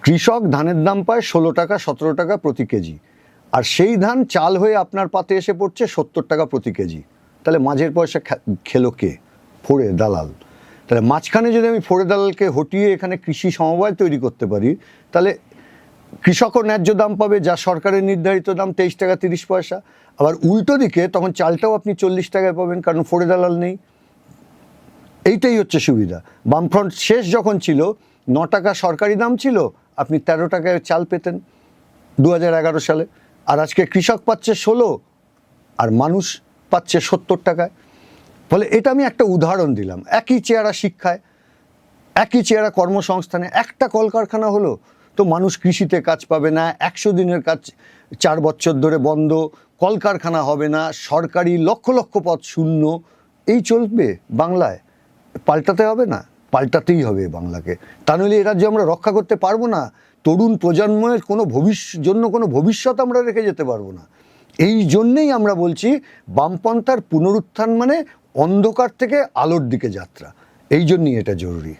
কৃষক ধানের দাম পায় 16 টাকা 17 টাকা প্রতি কেজি, আর সেই ধান চাল হয়ে আপনার পাতে এসে পড়ছে 70 টাকা প্রতি কেজি। তাহলে মাঝের পয়সা খেলো কে? ফোড়ে দালাল। তাহলে মাঝখানে যদি আমি ফোড়ে দালালকে হটিয়ে এখানে কৃষি সমবায় তৈরি করতে পারি, তাহলে কৃষকও ন্যায্য দাম পাবে, যা সরকারের নির্ধারিত দাম 23 টাকা 30 পয়সা। আবার উল্টো দিকে তখন চালটাও আপনি 40 টাকায় পাবেন, কারণ ফোড়ে দালাল নেই। এইটাই হচ্ছে সুবিধা। বামফ্রন্ট শেষ যখন ছিল 9 টাকা সরকারি দাম ছিল, আপনি 13 টাকায় চাল পেতেন 2011 সালে। আর আজকে কৃষক পাচ্ছে 16 আর মানুষ পাচ্ছে 70 টাকায়। ফলে এটা আমি একটা উদাহরণ দিলাম। একই চেহারা শিক্ষায়, একই চেহারা কর্মসংস্থানে। একটা কলকারখানা হলো তো মানুষ কৃষিতে কাজ পাবে না, 100 দিনের কাজ 4 বছর ধরে বন্ধ, কলকারখানা হবে না, সরকারি লক্ষ লক্ষ পদ শূন্য। এই চলবে বাংলায়? পাল্টাতে হবে না? পাল্টাতেই হবে বাংলাকে। তা নইলে এ রাজ্য আমরা রক্ষা করতে পারবো না। তরুণ প্রজন্মের কোনো ভবিষ্যৎ আমরা রেখে যেতে পারবো না। এই জন্যেই আমরা বলছি বামপন্থার পুনরুত্থান মানে অন্ধকার থেকে আলোর দিকে যাত্রা। এই জন্যই এটা জরুরি।